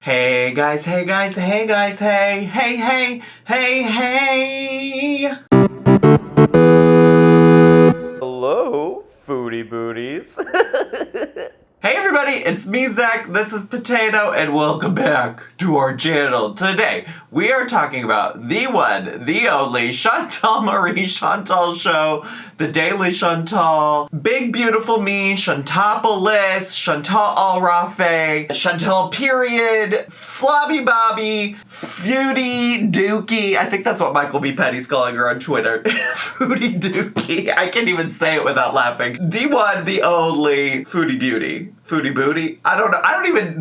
Hey guys, hey guys, hey guys, hey, hey, hey, hey, hey! Hello, foodie booties. Hey everybody, it's me, Zach, this is Potato, and welcome back to our channel. Today, we are talking about the one, the only Chantal Marie Chantal show, the Daily Chantal, Big Beautiful Me, Chantopolis, Chantal Al Rafe, Chantal Period, Flobby Bobby, Foodie Dookie. I think that's what Michael B. Petty's calling her on Twitter. Foodie Dookie. I can't even say it without laughing. The one, the only Foodie Beauty. Foodie Booty. I don't know.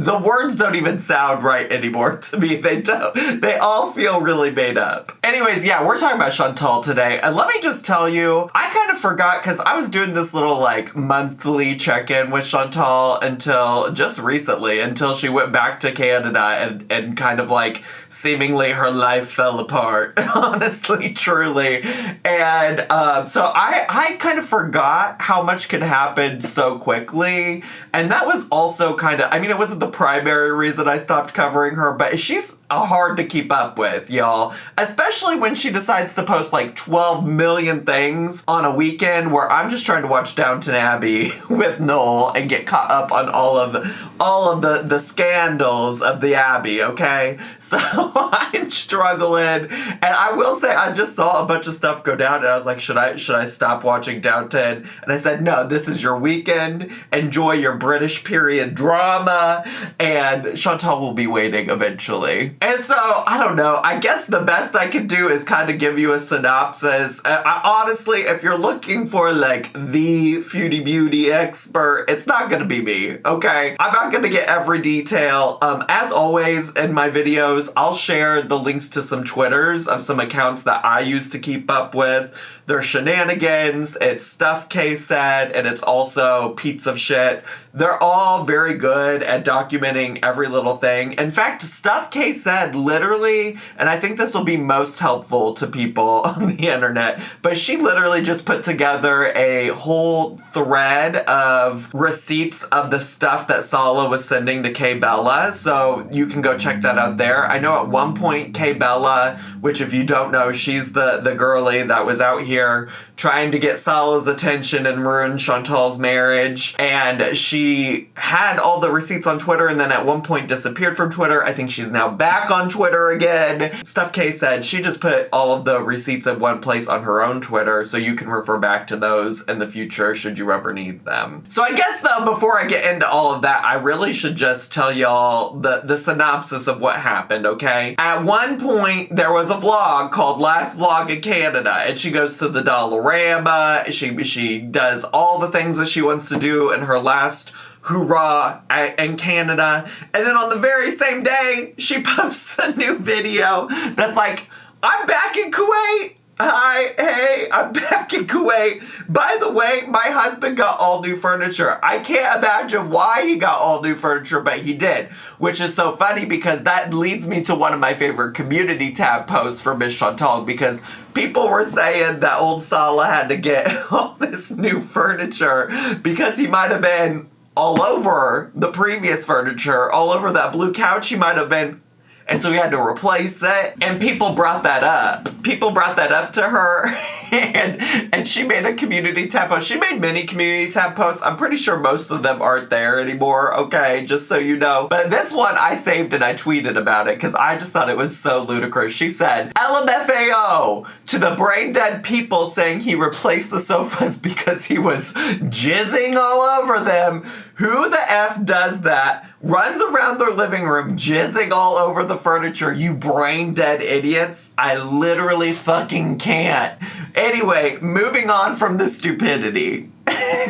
The words don't even sound right anymore to me. They don't. They all feel really made up. Anyways, yeah, we're talking about Chantal today. And let me just tell you, I kind of forgot because I was doing this little like monthly check-in with Chantal until just recently, until she went back to Canada and kind of like seemingly her life fell apart. Honestly, truly. And so I kind of forgot how much could happen so quickly. And that was also kind of, I mean, it wasn't the primary reason I stopped covering her, but she's hard to keep up with, y'all. Especially when she decides to post like 12 million things on a weekend where I'm just trying to watch Downton Abbey with Noel and get caught up on all of the scandals of the Abbey, okay? So I'm struggling. And I will say, I just saw a bunch of stuff go down and I was like, should I stop watching Downton? And I said, no, this is your weekend. Enjoy your British period drama, and Chantal will be waiting eventually. And so, I don't know, I guess the best I could do is kind of give you a synopsis. Honestly, if you're looking for like the Foodie Beauty expert, it's not gonna be me, okay? I'm not gonna get every detail. As always in my videos, I'll share the links to some Twitters of some accounts that I use to keep up with their shenanigans. It's Stuff K Said, and it's also Pete's of Shit. They're all very good at documenting every little thing. In fact, Stuff K Said literally, and I think this will be most helpful to people on the internet, but she literally just put together a whole thread of receipts of the stuff that Sala was sending to K Bella, so you can go check that out there. I know at one point K Bella, which if you don't know, she's the girly that was out here trying to get Sala's attention and ruin Chantal's marriage, and she had all the receipts on Twitter and then at one point disappeared from Twitter. I think she's now back on Twitter again. Stuff K Said she just put all of the receipts in one place on her own Twitter, so you can refer back to those in the future should you ever need them. So I guess though, before I get into all of that, I really should just tell y'all the synopsis of what happened, okay? At one point, there was a vlog called Last Vlog in Canada, and she goes to the Dollarama. She does all the things that she wants to do in her last hoorah in Canada. And then on the very same day, she posts a new video that's like, I'm back in Kuwait. Hi, hey, I'm back in Kuwait. By the way, my husband got all new furniture. I can't imagine why he got all new furniture, but he did. Which is so funny because that leads me to one of my favorite community tab posts for Miss Chantal, because people were saying that old Sala had to get all this new furniture because he might have been all over the previous furniture, all over that blue couch he might have been. And so we had to replace it. And people brought that up. People brought that up to her. And she made a community tab post. She made many community tab posts. I'm pretty sure most of them aren't there anymore, okay? Just so you know. But this one I saved and I tweeted about it because I just thought it was so ludicrous. She said, LMFAO to the brain dead people saying he replaced the sofas because he was jizzing all over them. Who the F does that? Runs around their living room jizzing all over the furniture, you brain dead idiots. I literally fucking can't. Anyway, moving on from the stupidity.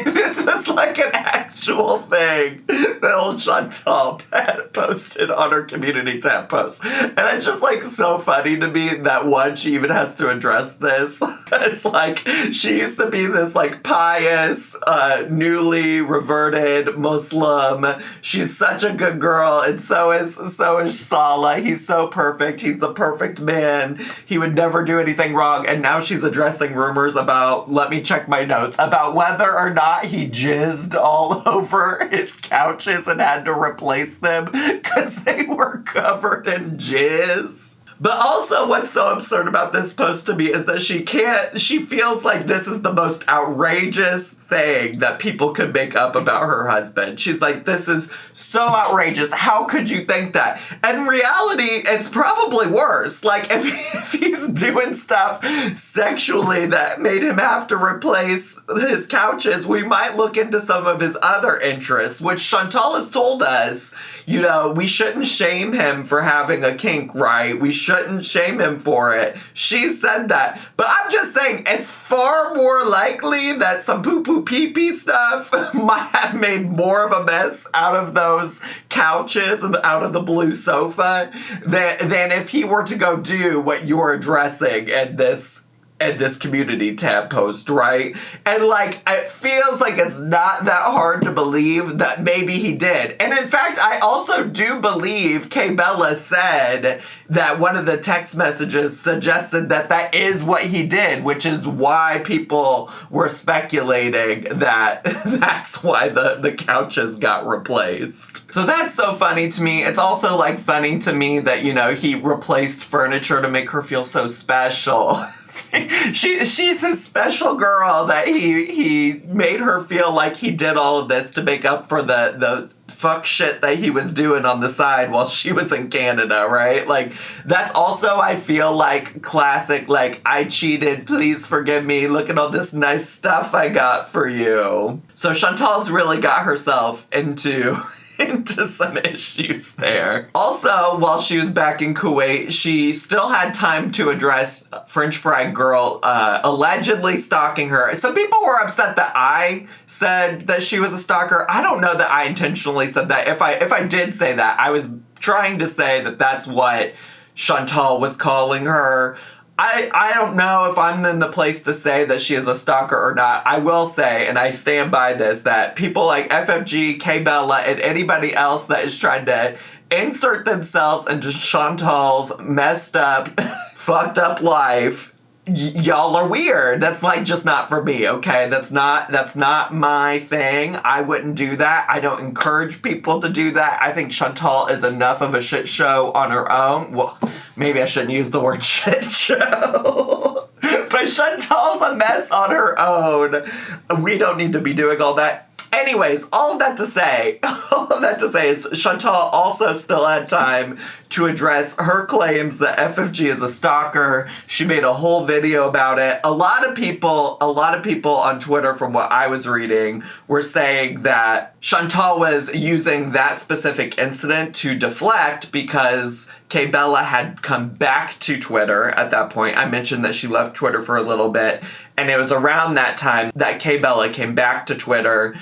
This was like an actual thing that old Chantal had posted on her community tab post. And it's just like so funny to me that one, she even has to address this. It's like, she used to be this like pious, newly reverted Muslim. She's such a good girl, and so is Sala. He's so perfect. He's the perfect man. He would never do anything wrong. And now she's addressing rumors about, let me check my notes, about whether or not he he jizzed all over his couches and had to replace them because they were covered in jizz. But also what's so absurd about this post to me is that she feels like this is the most outrageous thing that people could make up about her husband. She's like, this is so outrageous. How could you think that? And in reality, it's probably worse. Like, if he's doing stuff sexually that made him have to replace his couches, we might look into some of his other interests, which Chantal has told us, you know, we shouldn't shame him for having a kink, right? We shouldn't shame him for it. She said that. But I'm just saying, it's far more likely that some poo-poo pee-pee stuff might have made more of a mess out of those couches and out of the blue sofa than if he were to go do what you're addressing in this community tab post, right? And like, it feels like it's not that hard to believe that maybe he did. And in fact, I also do believe Kay Bella said that one of the text messages suggested that that is what he did, which is why people were speculating that that's why the couches got replaced. So that's so funny to me. It's also like funny to me that, you know, he replaced furniture to make her feel so special. She's his special girl that he made her feel like he did all of this to make up for the fuck shit that he was doing on the side while she was in Canada, right? Like, that's also, I feel like, classic, like, I cheated, please forgive me, look at all this nice stuff I got for you. So Chantal's really got herself into some issues there. Also, while she was back in Kuwait, she still had time to address French Fry Girl allegedly stalking her. Some people were upset that I said that she was a stalker. I don't know that I intentionally said that. If I did say that, I was trying to say that that's what Chantal was calling her. I don't know if I'm in the place to say that she is a stalker or not. I will say, and I stand by this, that people like FFG, Kay Bella, and anybody else that is trying to insert themselves into Chantal's messed up, fucked up life, y'all are weird. That's like just not for me, okay? That's not my thing. I wouldn't do that. I don't encourage people to do that. I think Chantal is enough of a shit show on her own. Well, maybe I shouldn't use the word shit show. But Chantal's a mess on her own. We don't need to be doing all that. Anyways, all of that to say is Chantal also still had time to address her claims that FFG is a stalker. She made a whole video about it. A lot of people on Twitter, from what I was reading, were saying that Chantal was using that specific incident to deflect because Kay Bella had come back to Twitter at that point. I mentioned that she left Twitter for a little bit, and it was around that time that Kay Bella came back to Twitter,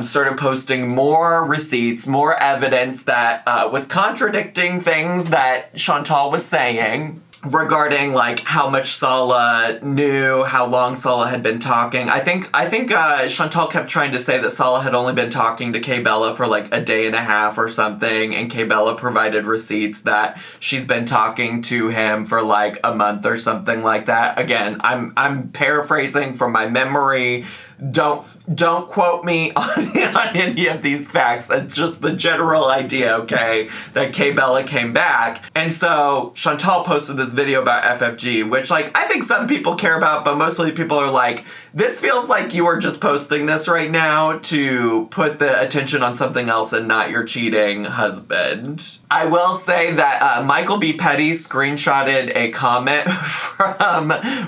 started posting more receipts, more evidence that was contradicting things that Chantal was saying regarding like how much Sala knew, how long Sala had been talking. I think Chantal kept trying to say that Sala had only been talking to Kay Bella for like a day and a half or something, and Kay Bella provided receipts that she's been talking to him for like a month or something like that. Again, I'm paraphrasing from my memory. Don't quote me on any of these facts. It's just the general idea, okay, that Kay Bella came back. And so Chantal posted this video about FFG, which like I think some people care about, but mostly people are like, this feels like you are just posting this right now to put the attention on something else and not your cheating husband. I will say that Michael B. Petty screenshotted a comment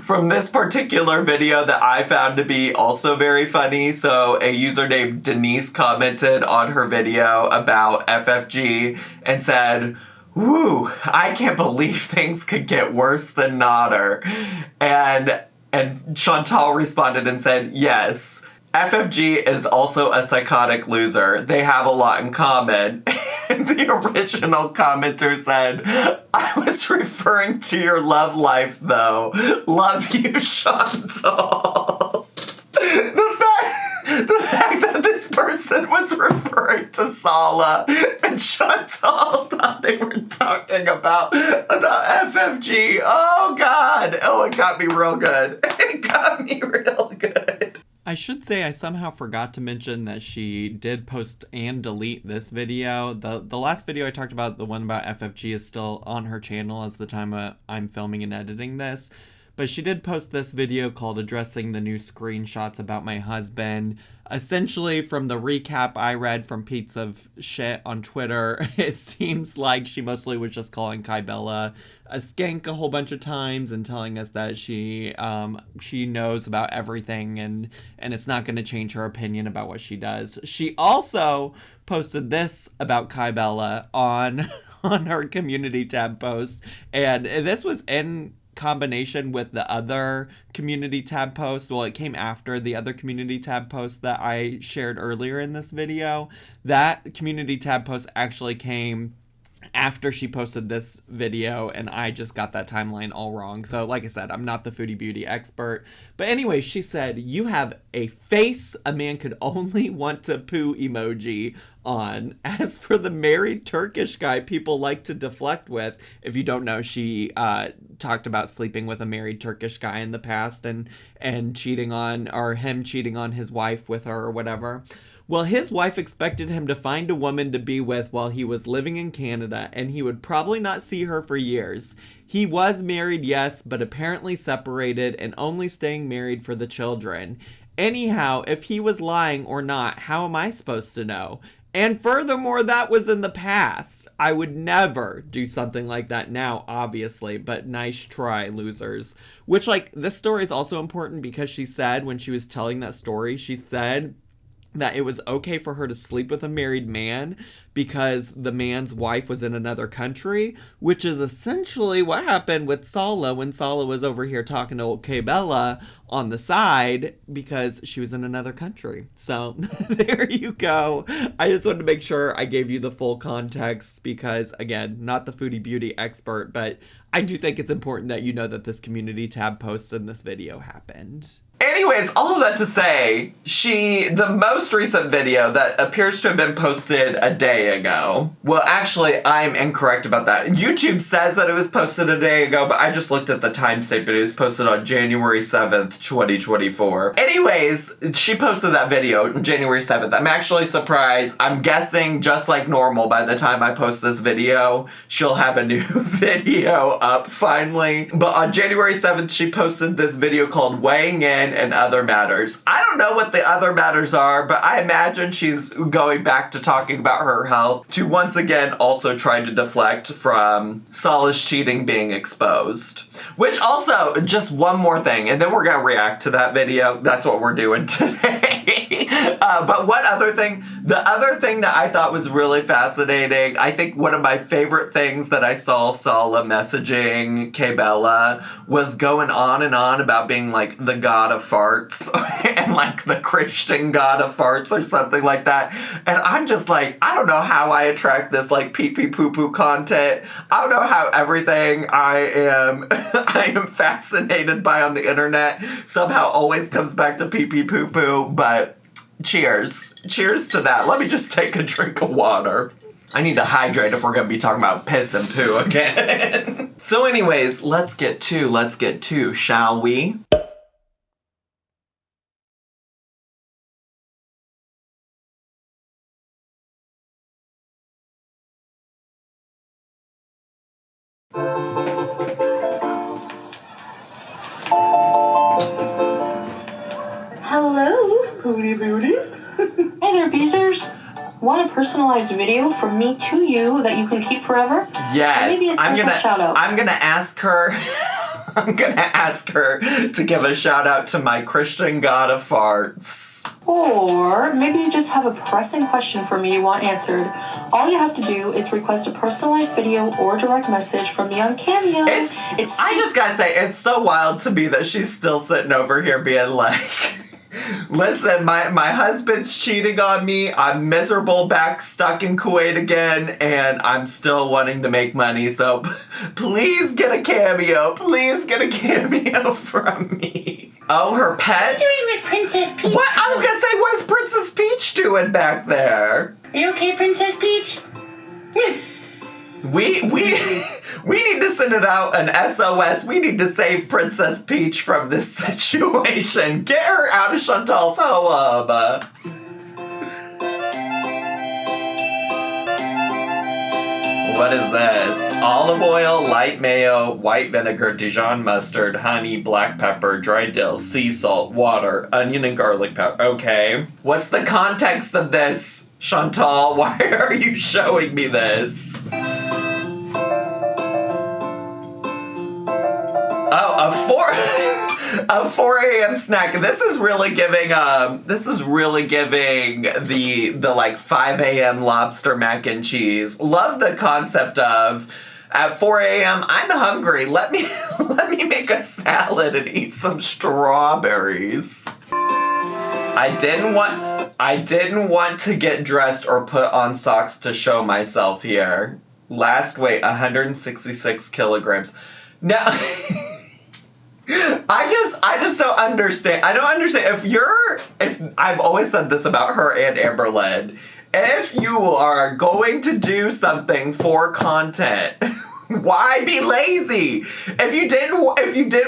from this particular video that I found to be also very funny. So a user named Denise commented on her video about FFG and said, "Woo, I can't believe things could get worse than Nodder." And Chantal responded and said, "Yes, FFG is also a psychotic loser. They have a lot in common." And the original commenter said, "I was referring to your love life, though. Love you, Chantal." The fact that this person was referring to Sala and Chantal thought they were talking about FFG. Oh, God. Oh, it got me real good. It got me real good. I should say I somehow forgot to mention that she did post and delete this video. The last video I talked about, the one about FFG, is still on her channel as the time I'm filming and editing this. But she did post this video called Addressing the New Screenshots About My Husband. Essentially, from the recap I read from Pete's of Shit on Twitter, it seems like she mostly was just calling Kybella a skank a whole bunch of times and telling us that she knows about everything and it's not going to change her opinion about what she does. She also posted this about Kybella on her community tab post, and this was in combination with the other community tab post. Well, it came after the other community tab post that I shared earlier in this video. That community tab post actually came after she posted this video, and I just got that timeline all wrong. So like I said, I'm not the foodie beauty expert. But anyway, she said, "You have a face a man could only want to poo emoji on. As for the married Turkish guy people like to deflect with," if you don't know, she talked about sleeping with a married Turkish guy in the past and cheating on, or him cheating on his wife with her or whatever. "Well, his wife expected him to find a woman to be with while he was living in Canada, and he would probably not see her for years. He was married, yes, but apparently separated and only staying married for the children. Anyhow, if he was lying or not, how am I supposed to know? And furthermore, that was in the past. I would never do something like that now, obviously, but nice try, losers." Which, like, this story is also important because she said, when she was telling that story, she said that it was okay for her to sleep with a married man because the man's wife was in another country, which is essentially what happened with Sala when Sala was over here talking to old Kybella on the side because she was in another country. So there you go. I just wanted to make sure I gave you the full context because, again, not the foodie beauty expert, but I do think it's important that you know that this community tab post in this video happened. Anyways, all of that to say, the most recent video that appears to have been posted a day ago. Well, actually, I'm incorrect about that. YouTube says that it was posted a day ago, but I just looked at the timestamp, but it was posted on January 7th, 2024. Anyways, she posted that video on January 7th. I'm actually surprised. I'm guessing, just like normal, by the time I post this video, she'll have a new video up finally. But on January 7th, she posted this video called Weighing In and Other Matters. I don't know what the other matters are, but I imagine she's going back to talking about her health to once again also try to deflect from Sala's cheating being exposed. Which also, just one more thing, and then we're gonna react to that video. That's what we're doing today. But what other thing? The other thing that I thought was really fascinating, I think one of my favorite things that I saw Sala messaging Kybella was going on and on about being like the god of farts and like the Christian god of farts or something like that. And I'm just like, I don't know how I attract this like pee pee poo poo content. I don't know how everything I am fascinated by on the internet somehow always comes back to pee pee poo poo, but cheers. Cheers to that. Let me just take a drink of water. I need to hydrate if we're going to be talking about piss and poo again. So anyways, let's get to, shall we? Hello, foodie beauties. Hey there, Beezers. Want a personalized video from me to you that you can keep forever? Yes. Or maybe a special shout out. I'm gonna ask her. I'm gonna ask her to give a shout out to my Christian god of farts. Or maybe you just have a pressing question for me you want answered. All you have to do is request a personalized video or direct message from me on Cameo. I just gotta say, it's so wild to me that she's still sitting over here being like, listen, my husband's cheating on me. I'm miserable back stuck in Kuwait again, and I'm still wanting to make money. So please get a cameo. Please get a cameo from me. Oh, her pets? What are you doing with Princess Peach? What? I was gonna say, what is Princess Peach doing back there? Are you okay, Princess Peach? We need to send it out an SOS. We need to save Princess Peach from this situation. Get her out of Chantal's home. What is this? Olive oil, light mayo, white vinegar, Dijon mustard, honey, black pepper, dried dill, sea salt, water, onion and garlic powder. Okay. What's the context of this, Chantal? Why are you showing me this? Oh, a 4 a.m. snack. This is really giving the like 5 a.m. lobster mac and cheese. Love the concept of at 4 a.m. I'm hungry. Let me make a salad and eat some strawberries. I didn't want to get dressed or put on socks to show myself here. Last weight 166 kilograms. Now I just don't understand. I don't understand. If I've always said this about her and Amberlynn, if you are going to do something for content, why be lazy? If you did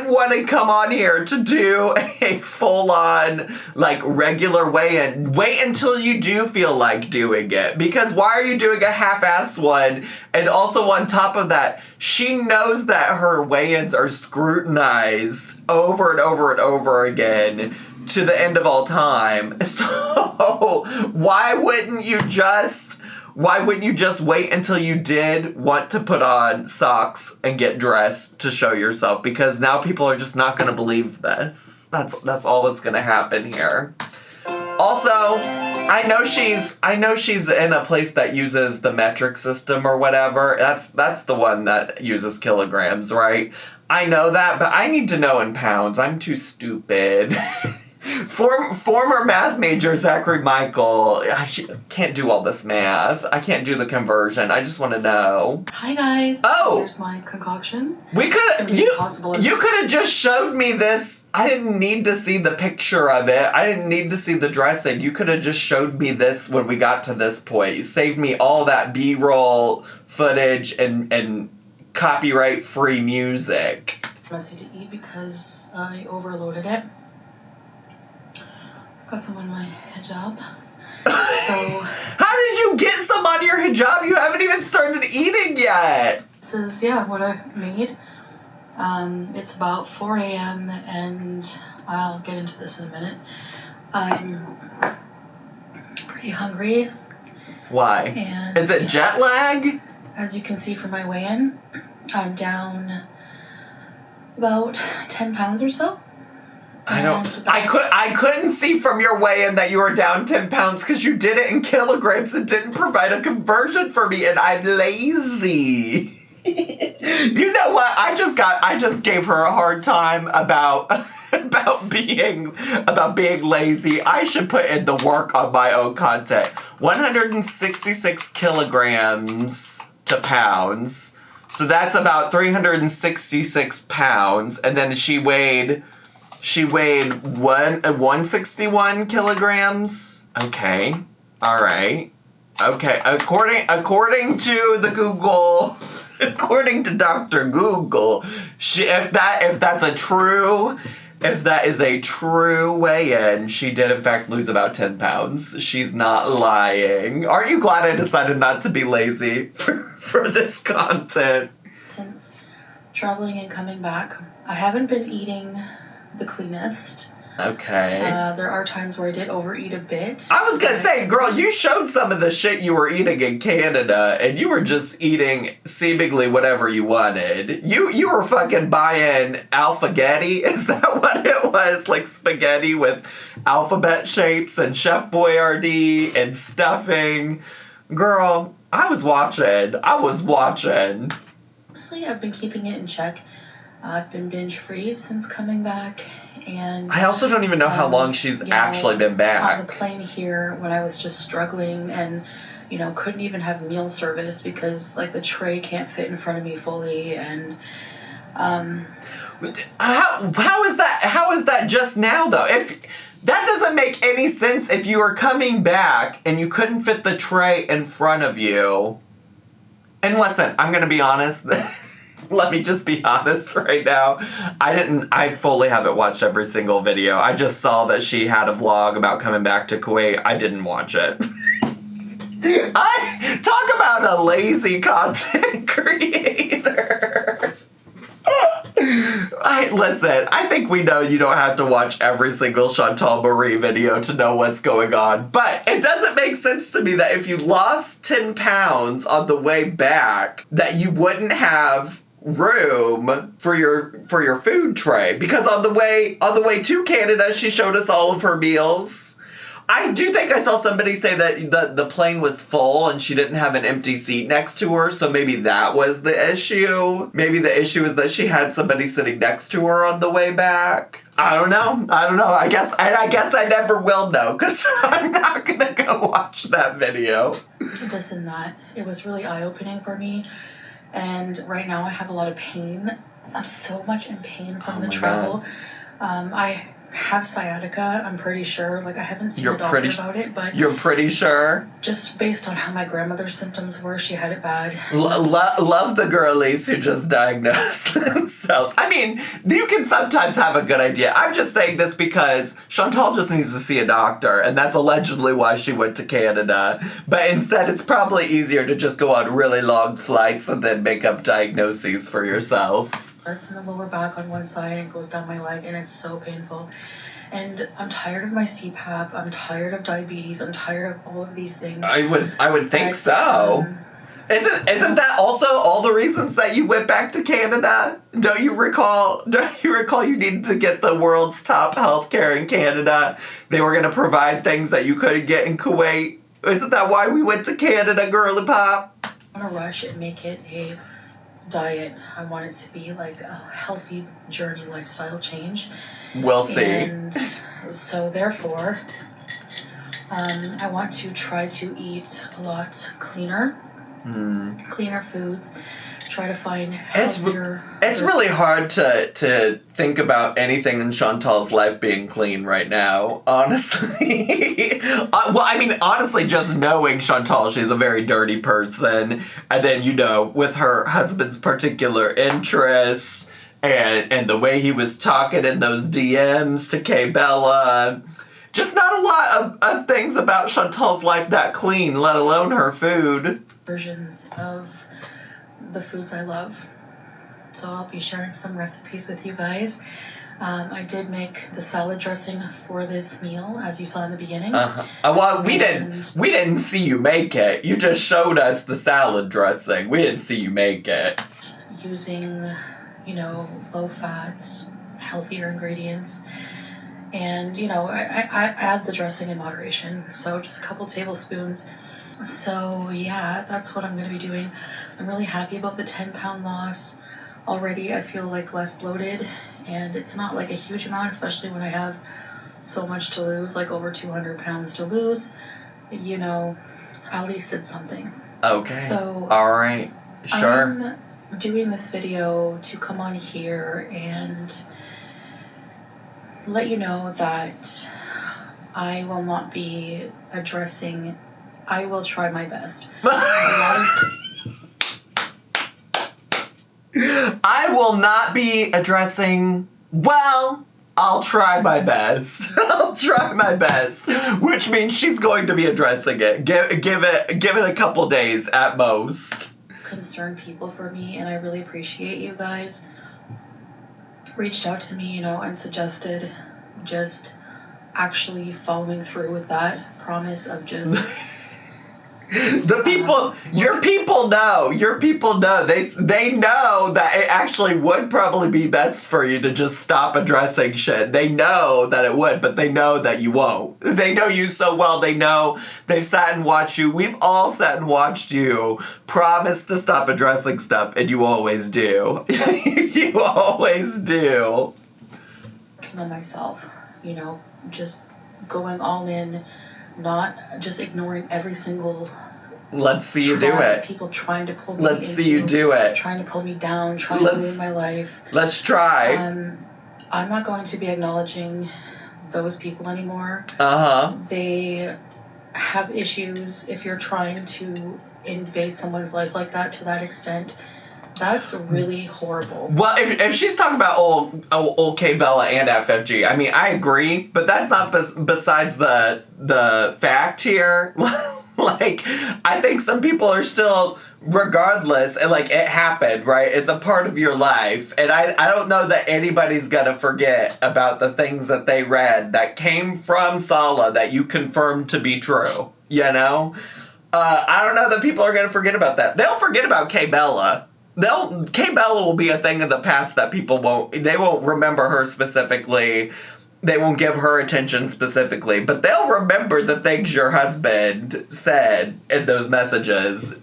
want to come on here to do a full-on, like, regular weigh-in, wait until you do feel like doing it. Because why are you doing a half-ass one? And also on top of that, she knows that her weigh-ins are scrutinized over and over and over again to the end of all time. So why wouldn't you just wait until you did want to put on socks and get dressed to show yourself? Because now people are just not going to believe this. That's all that's going to happen here. Also, I know she's in a place that uses the metric system or whatever. That's the one that uses kilograms, right? I know that, but I need to know in pounds. I'm too stupid. Former math major Zachary Michael, I can't do all this math. I can't do the conversion. I just want to know. Hi guys. Oh, here's my concoction. You could have just showed me this. I didn't need to see the picture of it. I didn't need to see the dressing. You could have just showed me this when we got to this point. You saved me all that B-roll footage and copyright-free music. Messy to eat because I overloaded it. Got some on my hijab. So how did you get some on your hijab? You haven't even started eating yet. This is what I made. It's about 4 a.m. and I'll get into this in a minute. I'm pretty hungry. Why? And is it jet lag? As you can see from my weigh-in, I'm down about 10 pounds or so. I couldn't see from your weigh-in that you were down 10 pounds because you did it in kilograms and didn't provide a conversion for me, and I'm lazy. You know what? I just gave her a hard time about being lazy. I should put in the work on my own content. 166 kilograms to pounds. So that's about 366 pounds, and then she weighed 161 kilograms. Okay. All right. Okay. According to the Google, according to Dr. Google, if that is a true weigh-in, she did in fact lose about 10 pounds. She's not lying. Aren't you glad I decided not to be lazy for this content? Since traveling and coming back, I haven't been eating the cleanest. Okay. There are times where I did overeat a bit. I was gonna say, girl, you showed some of the shit you were eating in Canada, and you were just eating seemingly whatever you wanted. You were fucking buying alphagetti. Is that what it was? Like spaghetti with alphabet shapes and Chef Boyardee and stuffing. Girl, I was watching. Honestly, I've been keeping it in check. I've been binge-free since coming back, and I also don't even know how long she's actually been back. On the plane here, when I was just struggling and, couldn't even have meal service because, like, the tray can't fit in front of me fully, and, How is that just now, though? If that doesn't make any sense if you were coming back and you couldn't fit the tray in front of you. And listen, I'm gonna be honest. Let me just be honest right now. I fully haven't watched every single video. I just saw that she had a vlog about coming back to Kuwait. I didn't watch it. I talk about a lazy content creator. Listen, I think we know you don't have to watch every single Chantal Marie video to know what's going on. But it doesn't make sense to me that if you lost 10 pounds on the way back, that you wouldn't have room for your food tray. Because on the way to Canada, she showed us all of her meals. I do think I saw somebody say that the plane was full and she didn't have an empty seat next to her, so maybe that was the issue. Maybe the issue is that she had somebody sitting next to her on the way back. I don't know. I guess I never will know, because I'm not gonna go watch that video. Listen, it was really eye-opening for me, and right now I have a lot of pain. I'm so much in pain from the travel. I have sciatica, I'm pretty sure. Like, I haven't seen a doctor about it, but... You're pretty sure? Just based on how my grandmother's symptoms were, she had it bad. Love the girlies who just diagnose themselves. I mean, you can sometimes have a good idea. I'm just saying this because Chantal just needs to see a doctor, and that's allegedly why she went to Canada. But instead, it's probably easier to just go on really long flights and then make up diagnoses for yourself. Hurts in the lower back on one side and goes down my leg, and it's so painful. And I'm tired of my CPAP. I'm tired of diabetes. I'm tired of all of these things. I would think so. Isn't that also all the reasons that you went back to Canada? Don't you recall you needed to get the world's top healthcare in Canada? They were going to provide things that you couldn't get in Kuwait. Isn't that why we went to Canada, girly pop? I want to rush and make it a diet. I want it to be like a healthy journey lifestyle change. We'll see. And so therefore, I want to try to eat a lot cleaner foods. Try to find healthier. It's really hard to think about anything in Chantal's life being clean right now, honestly. Honestly, just knowing Chantal, she's a very dirty person. And then, with her husband's particular interests and the way he was talking in those DMs to Kay Bella, just not a lot of things about Chantal's life that clean, let alone her food. Versions of the foods I love. So I'll be sharing some recipes with you guys. I did make the salad dressing for this meal, as you saw in the beginning. Well, we didn't see you make it. You just showed us the salad dressing. We didn't see you make it. Using, low fats, healthier ingredients. And, I add the dressing in moderation. So just a couple tablespoons. So yeah, that's what I'm going to be doing. I'm really happy about the 10-pound loss. Already I feel like less bloated, and it's not like a huge amount, especially when I have so much to lose, like over 200 pounds to lose. At least it's something. Okay. So all right. Sure. I'm doing this video to come on here and let you know that I will not be addressing. I will try my best. I will not be addressing, I'll try my best. I'll try my best. Which means she's going to be addressing it. Give it a couple days at most. Concerned people for me, and I really appreciate you guys. Reached out to me, and suggested just actually following through with that promise of just... Your people know. They know that it actually would probably be best for you to just stop addressing shit. They know that it would, but they know that you won't. They know you so well. They know they've sat and watched you. We've all sat and watched you promise to stop addressing stuff, and you always do. You always do. Working on myself, just going all in. Not just ignoring every single... Let's see you do it. People trying to pull me Let's see you do it. Trying to pull me down, trying to ruin my life. Let's try. I'm not going to be acknowledging those people anymore. Uh-huh. They have issues. If you're trying to invade someone's life like that to that extent, that's really horrible. Well, if she's talking about old K Bella and FFG, I mean, I agree, but that's not besides the fact here. Like, I think some people are still, regardless, and like, it happened, right? It's a part of your life, and I don't know that anybody's gonna forget about the things that they read that came from Sala that you confirmed to be true, you know? I don't know that people are gonna forget about that. They'll forget about K Bella. K Bella will be a thing of the past that people won't remember her specifically. They won't give her attention specifically, but they'll remember the things your husband said in those messages.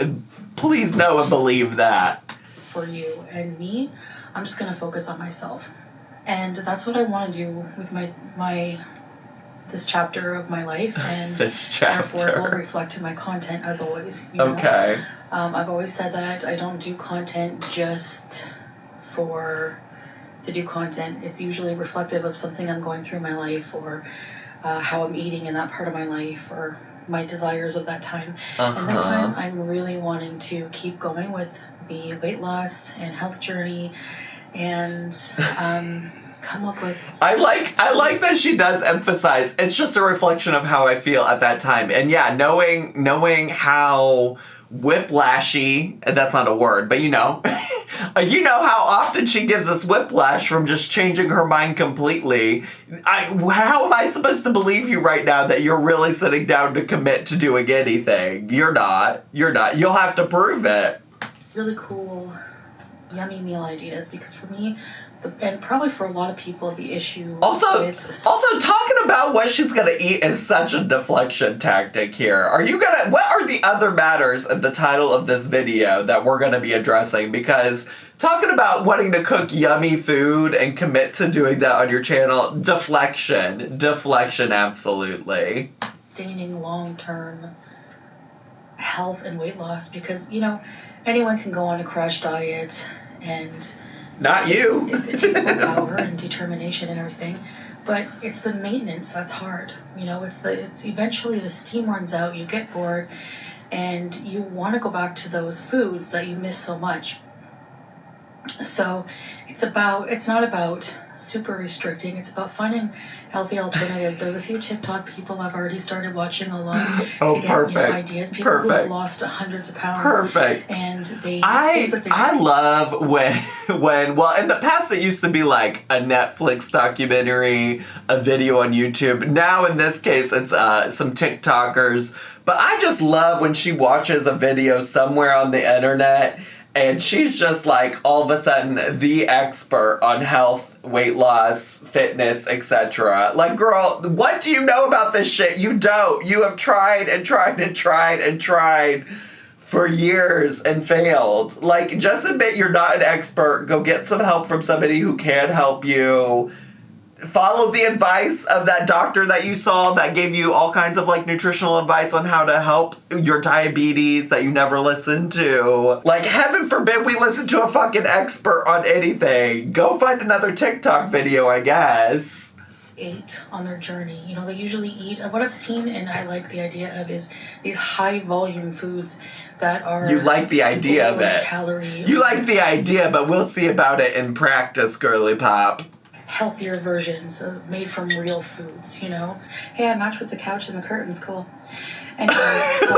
Please know and believe that. For you and me, I'm just going to focus on myself. And that's what I want to do with this chapter of my life, and therefore it will reflect in my content as always. You know? Okay. I've always said that I don't do content just to do content. It's usually reflective of something I'm going through in my life, or how I'm eating in that part of my life, or my desires of that time. And this time I'm really wanting to keep going with the weight loss and health journey, and come up with... I like that she does emphasize it's just a reflection of how I feel at that time. And yeah, knowing how whiplashy, that's not a word, but you know how often she gives us whiplash from just changing her mind completely. How am I supposed to believe you right now that you're really sitting down to commit to doing anything? You're not. You'll have to prove it. Really cool, yummy meal ideas, because for me, and probably for a lot of people, the issue also talking about what she's gonna eat is such a deflection tactic here. What are the other matters in the title of this video that we're gonna be addressing? Because talking about wanting to cook yummy food and commit to doing that on your channel, deflection, absolutely. Sustaining long-term health and weight loss, because, you know, anyone can go on a crash diet, and not you. It takes willpower and determination and everything, but it's the maintenance that's hard. You know, it's eventually the steam runs out, you get bored, and you want to go back to those foods that you miss so much. So it's not about super restricting, it's about finding healthy alternatives. There's a few TikTok people I've already started watching a lot to get ideas. People who have lost hundreds of pounds. Perfect. And I love when well, in the past it used to be like a Netflix documentary, a video on YouTube. Now in this case it's some TikTokers. But I just love when she watches a video somewhere on the internet and she's just like all of a sudden the expert on health, weight loss, fitness, etc. Like, girl, what do you know about this shit? You don't. You have tried and tried and tried and tried for years and failed. Like, just admit you're not an expert. Go get some help from somebody who can help you. Follow the advice of that doctor that you saw that gave you all kinds of like nutritional advice on how to help your diabetes that you never listened to. Like, heaven forbid we listen to a fucking expert on anything. Go find another TikTok video, I guess. Ate on their journey. You know, they usually eat, what I've seen, and I like the idea of, is these high volume foods that are... You like the idea of it. Calorie. You like the idea, but we'll see about it in practice, girly pop. Healthier versions made from real foods, you know? Hey, I match with the couch and the curtains, cool. Anyway, so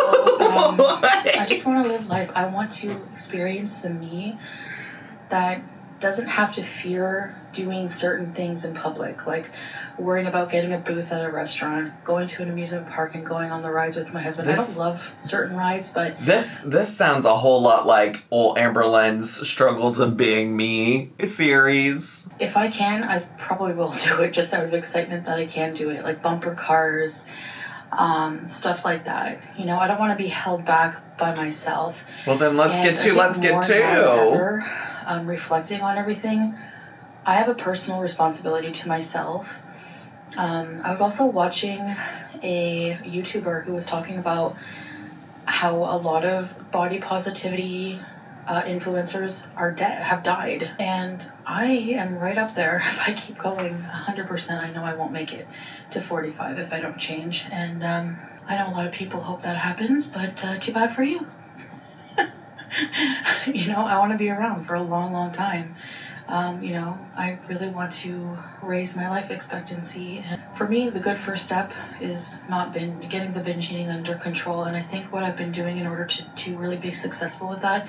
I just want to live life. I want to experience the me that doesn't have to fear doing certain things in public, like worrying about getting a booth at a restaurant, going to an amusement park and going on the rides with my husband. I don't love certain rides, but... This sounds a whole lot like old Amber Lynn's Struggles of Being Me series. If I can, I probably will do it just out of excitement that I can do it, like bumper cars, stuff like that. You know, I don't want to be held back by myself. Well, then let's get to. Reflecting on everything, I have a personal responsibility to myself. I was also watching a YouTuber who was talking about how a lot of body positivity influencers have died, and I am right up there. If I keep going 100%, I know I won't make it to 45 if I don't change, and I know a lot of people hope that happens, but too bad for you. I want to be around for a long, long time. I really want to raise my life expectancy. And for me, the good first step is getting the binge eating under control. And I think what I've been doing in order to really be successful with that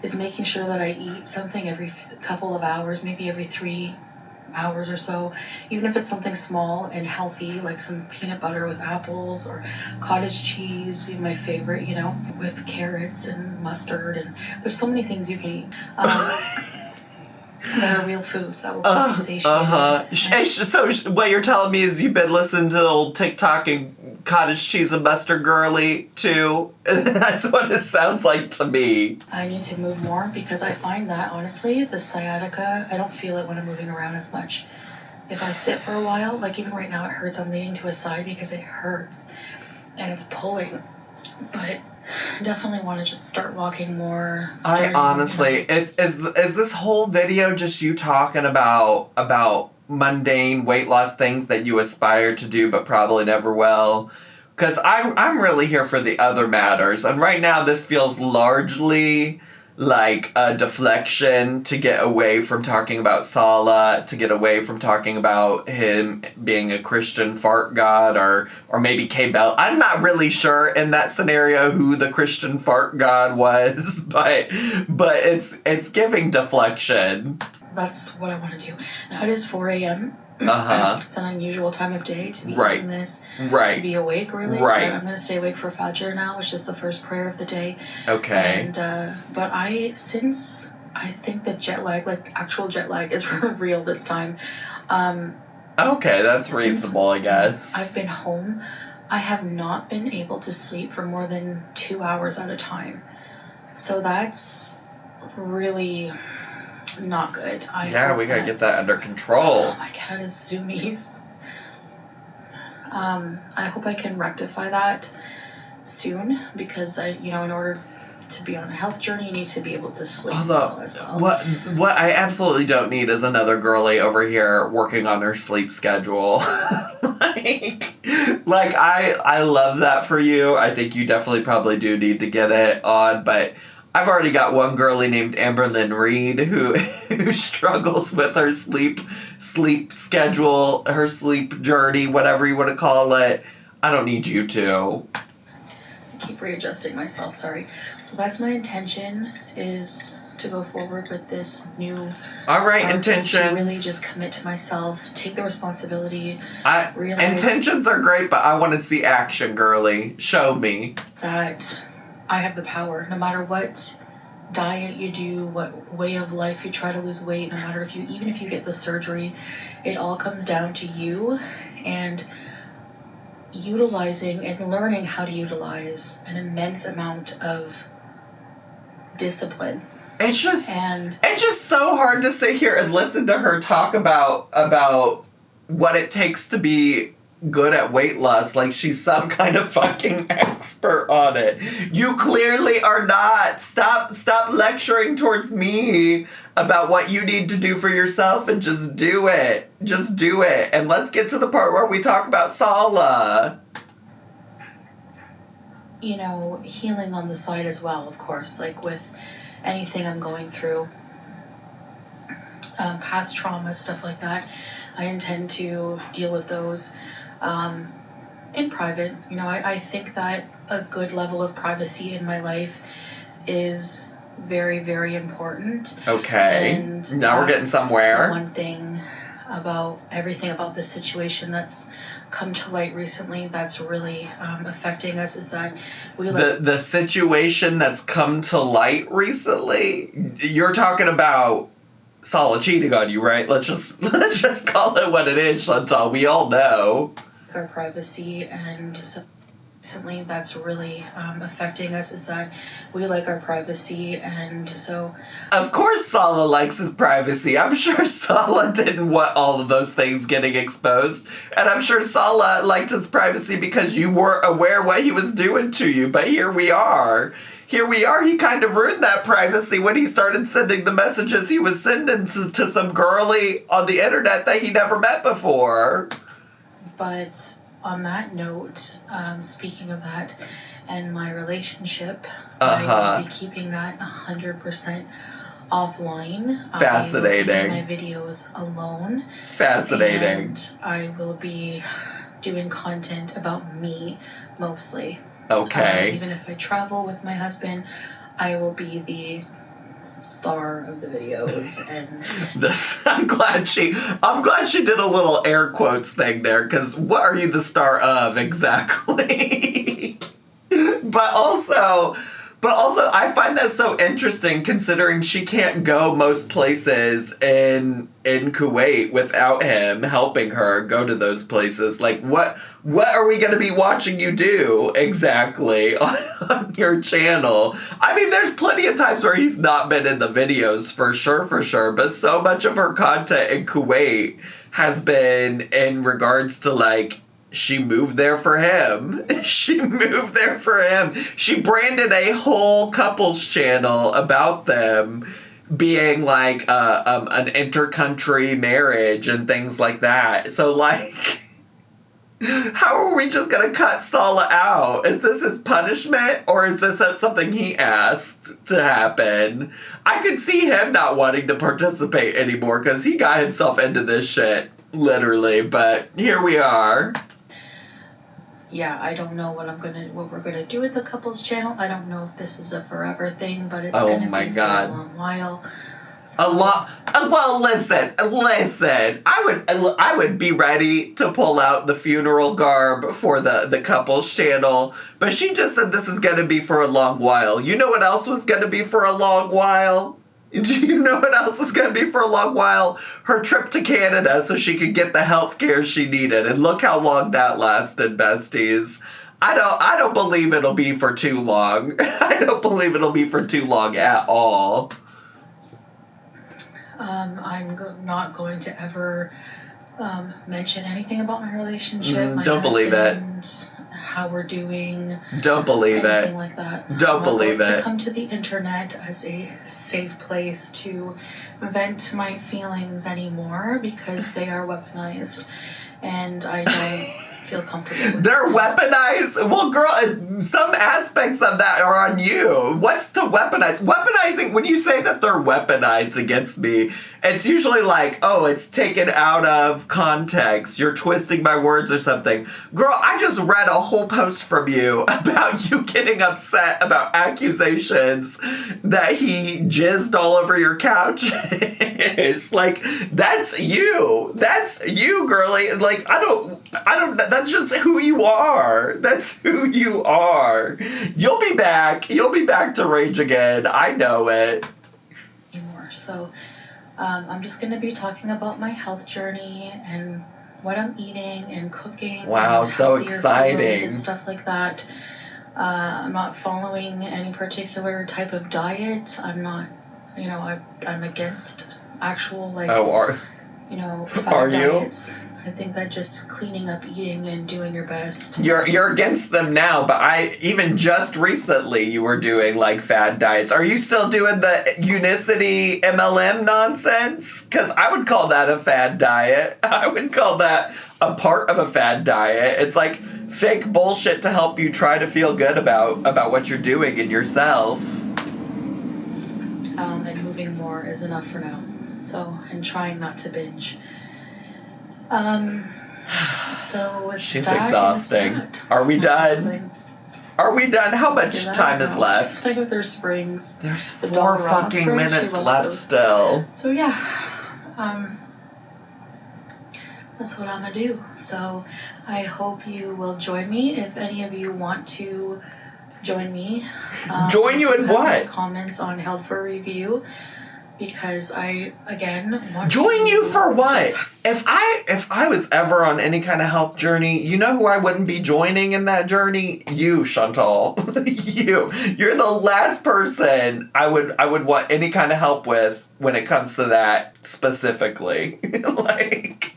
is making sure that I eat something every couple of hours, maybe every 3 hours or so, even if it's something small and healthy, like some peanut butter with apples or cottage cheese, my favorite, with carrots and mustard. And there's so many things you can eat. That are real foods that will keep you satiated. So what you're telling me is you've been listening to the old TikTok and cottage cheese and mustard girly too? That's what it sounds like to me. I need to move more because I find that, honestly, the sciatica, I don't feel it when I'm moving around as much. If I sit for a while, like even right now it hurts, I'm leaning to a side because it hurts and it's pulling. But definitely want to just start walking more. I honestly, is this whole video just you talking about mundane weight loss things that you aspire to do but probably never will? Because I'm really here for the other matters, and right now this feels largely like a deflection to get away from talking about Salah, to get away from talking about him being a Christian fart god, or maybe K-Bell. I'm not really sure in that scenario who the Christian fart god was, but it's giving deflection. That's what I want to do. Now it is 4 a.m. It's an unusual time of day to be doing this. Right. To be awake, really. Right. I'm going to stay awake for Fajr now, which is the first prayer of the day. Okay. And, but since I think the jet lag, like actual jet lag, is real this time. Okay, that's reasonable, I guess. I've been home. I have not been able to sleep for more than 2 hours at a time. So that's really not good. We gotta get that under control. Oh, my cat is zoomies. I hope I can rectify that soon because in order to be on a health journey, you need to be able to sleep well as well. What I absolutely don't need is another girly over here working on her sleep schedule. like I love that for you. I think you definitely probably do need to get it on, but I've already got one girlie named Amberlynn Reed who struggles with her sleep schedule, her sleep journey, whatever you want to call it. I don't need you to. I keep readjusting myself, sorry. So that's my intention, is to go forward with this new... All right, intentions. To really just commit to myself, take the responsibility, intentions are great, but I want to see action, girlie. Show me. That I have the power, no matter what diet you do, what way of life you try to lose weight, no matter even if you get the surgery, it all comes down to you and utilizing and learning how to utilize an immense amount of discipline. It's just so hard to sit here and listen to her talk about what it takes to be good at weight loss, like she's some kind of fucking expert on it. You clearly are not. Stop lecturing towards me about what you need to do for yourself and just do it. Just do it. And let's get to the part where we talk about Salah. Healing on the side as well, of course, like with anything I'm going through, past trauma, stuff like that. I intend to deal with those in private. I think that a good level of privacy in my life is very, very important. Okay. And now we're getting somewhere. One thing about everything about this situation that's come to light recently that's really affecting us is that the situation that's come to light recently. You're talking about Salah cheating on you, right? Let's just call it what it is, Chantal. We all know. Our privacy, and so recently that's really affecting us is that we like our privacy, and so of course Salah likes his privacy. I'm sure Salah didn't want all of those things getting exposed, and I'm sure Salah liked his privacy because you weren't aware what he was doing to you. But here we are. He kind of ruined that privacy when he started sending the messages he was sending to some girlie on the internet that he never met before. But on that note, speaking of that, and my relationship. Uh-huh. I will be keeping that 100% offline. Fascinating. I will be my videos alone. Fascinating. And I will be doing content about me mostly. Okay. Even if I travel with my husband, I will be the star of the videos. And I'm glad she did a little air quotes thing there, because what are you the star of exactly? But also I find that so interesting, considering she can't go most places in Kuwait without him helping her go to those places. Like, what are we going to be watching you do exactly on your channel? I mean, there's plenty of times where he's not been in the videos, for sure, but so much of her content in Kuwait has been in regards to, like, she moved there for him. She branded a whole couples channel about them being like an inter-country marriage and things like that. So, like, how are we just gonna cut Sala out? Is this his punishment, or is this something he asked to happen? I could see him not wanting to participate anymore because he got himself into this shit, literally. But here we are. Yeah, I don't know what we're gonna do with the couples channel. I don't know if this is a forever thing, but it's gonna be for a long while. So. Well, listen. I would be ready to pull out the funeral garb for the couples channel, but she just said this is gonna be for a long while. You know what else was gonna be for a long while? Do you know what else was going to be for a long while? Her trip to Canada so she could get the health care she needed. And look how long that lasted, besties. I don't believe it'll be for too long. I don't believe it'll be for too long at all. I'm not going to ever mention anything about my relationship. Don't believe it. How we're doing. Don't believe anything it. like that. Don't believe it. To come to the internet as a safe place to vent my feelings anymore because they are weaponized, and I don't feel comfortable with They're weaponized? Well, girl, some aspects of that are on you. What's to weaponize? Weaponizing, when you say that they're weaponized against me, it's usually like, oh, it's taken out of context. You're twisting my words or something. Girl, I just read a whole post from you about you getting upset about accusations that he jizzed all over your couch. It's like, that's you. That's you, girly. Like, I don't, that's just who you are. That's who you are. You'll be back. You'll be back to rage again. I know it. Anymore. So, I'm just going to be talking about my health journey and what I'm eating and cooking. Wow, and so exciting. And stuff like that. I'm not following any particular type of diet. I'm not, I'm against actual, like, fat diets. I think that just cleaning up eating and doing your best. You're against them now, but even just recently you were doing like fad diets. Are you still doing the Unicity MLM nonsense? Because I would call that a fad diet. I would call that a part of a fad diet. It's like fake bullshit to help you try to feel good about what you're doing in yourself. And moving more is enough for now. So, and trying not to binge. So with She's that exhausting. Are we done? Are we done? How much time is left? Just like with her springs. There's 4 fucking minutes left still. So yeah, that's what I'm gonna do. So I hope you will join me if any of you want to join me. Join you in what? Comments on Held for Review. Because I, again, want join you for what? If I was ever on any kind of health journey, you know who I wouldn't be joining in that journey? You, Chantal. You're the last person I would want any kind of help with when it comes to that specifically. like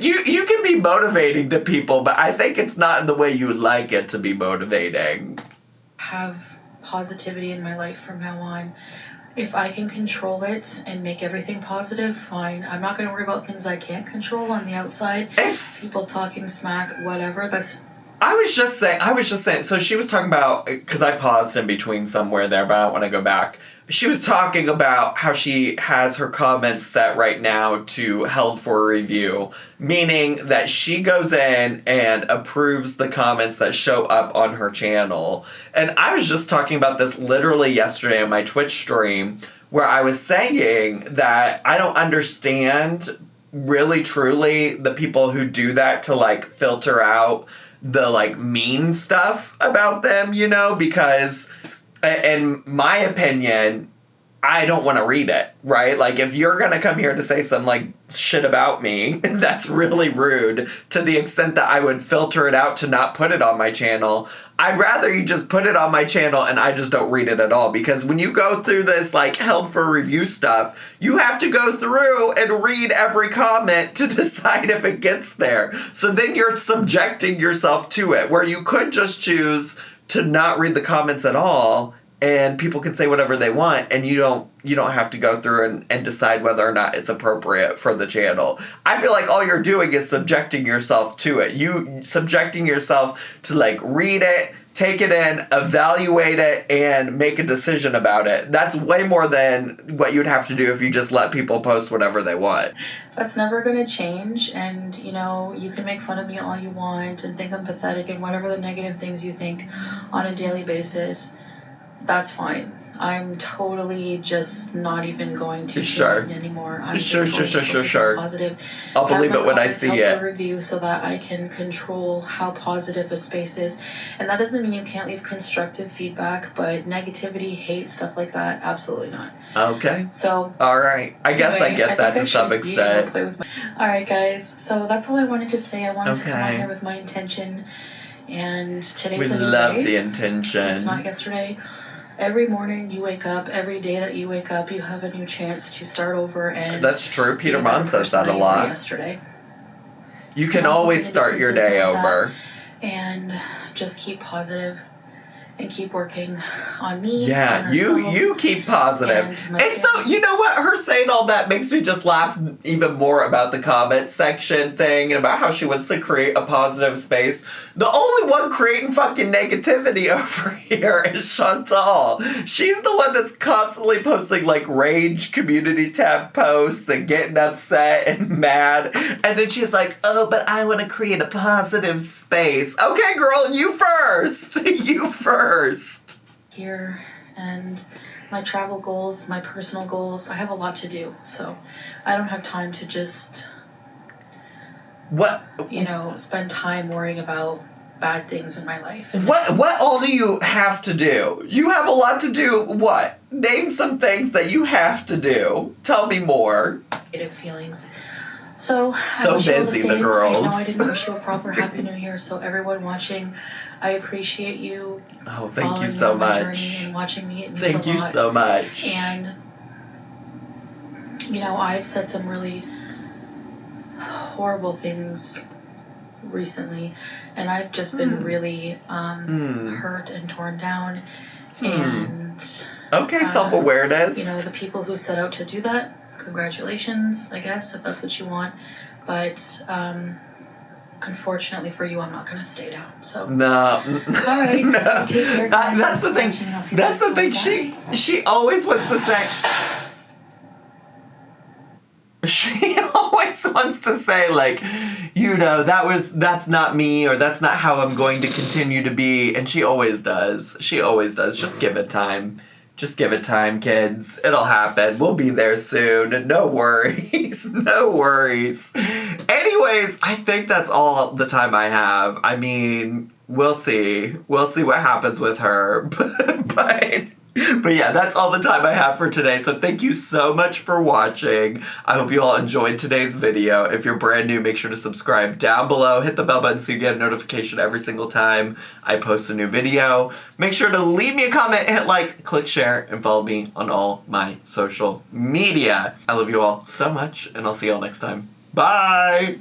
you can be motivating to people, but I think it's not in the way you would like it to be motivating. Have positivity in my life from now on. If I can control it and make everything positive, fine. I'm not going to worry about things I can't control on the outside. People talking smack, whatever. That's I was just saying, so she was talking about, because I paused in between somewhere there, but I don't want to go back. She was talking about how she has her comments set right now to held for review, meaning that she goes in and approves the comments that show up on her channel. And I was just talking about this literally yesterday on my Twitch stream, where I was saying that I don't understand really truly the people who do that to like filter out the like mean stuff about them, you know, because in my opinion, I don't want to read it, right? Like, if you're going to come here to say some, like, shit about me, that's really rude to the extent that I would filter it out to not put it on my channel. I'd rather you just put it on my channel and I just don't read it at all. Because when you go through this, like, held for review stuff, you have to go through and read every comment to decide if it gets there. So then you're subjecting yourself to it, where you could just choose to not read the comments at all, and people can say whatever they want, and you don't have to go through and decide whether or not it's appropriate for the channel. I feel like all you're doing is subjecting yourself to it. You subjecting yourself to like read it, take it in, evaluate it, and make a decision about it. That's way more than what you'd have to do if you just let people post whatever they want. That's never going to change, and, you know, you can make fun of me all you want and think I'm pathetic and whatever the negative things you think on a daily basis. That's fine. I'm totally just not even going to sure anymore. I'm sure. Positive. I'll believe it when I see it. Review so that I can control how positive a space is, and that doesn't mean you can't leave constructive feedback, but negativity, hate, stuff like that, absolutely not. Okay. So. All right. I guess I get that to some extent. All right, guys. So that's all I wanted to say. I wanted to come on here with my intention, and today's a new day. We love the intention. It's not yesterday. Every morning you wake up, every day that you wake up, you have a new chance to start over. And that's true. Peter Mon says that a lot. Yesterday. You can always start your day over. And just keep positive and keep working on me. Yeah, you keep positive. And so, you know what? Her saying all that makes me just laugh even more about the comment section thing and about how she wants to create a positive space. The only one creating fucking negativity over here is Chantal. She's the one that's constantly posting like rage community tab posts and getting upset and mad. And then she's like, oh, but I want to create a positive space. Okay, girl, you first. You first. Here, and my travel goals, my personal goals, I have a lot to do, so I don't have time to just spend time worrying about bad things in my life. And what all do you have to do? You have a lot to do. What? Name some things that you have to do. Tell me more. Negative feelings. So busy, the girls. I know I didn't wish you a proper Happy New Year, so everyone watching, I appreciate you. Oh, thank you so much. And watching me, it means thank you so much. And, you know, I've said some really horrible things recently, and I've just been really hurt and torn down. And self-awareness. You know, the people who set out to do that, congratulations, I guess, if that's what you want. But unfortunately for you, I'm not going to stay down. So no. All right. No. So take care, guys. That's the thing. That's the thing. She always wants to say. She always wants to say, like, you know, that's not me, or that's not how I'm going to continue to be. And she always does. She always does. Just give it time. Just give it time, kids. It'll happen. We'll be there soon. No worries. No worries. Anyways, I think that's all the time I have. I mean, we'll see. We'll see what happens with her. But yeah, that's all the time I have for today. So thank you so much for watching. I hope you all enjoyed today's video. If you're brand new, make sure to subscribe down below. Hit the bell button so you get a notification every single time I post a new video. Make sure to leave me a comment, hit like, click share, and follow me on all my social media. I love you all so much, and I'll see you all next time. Bye!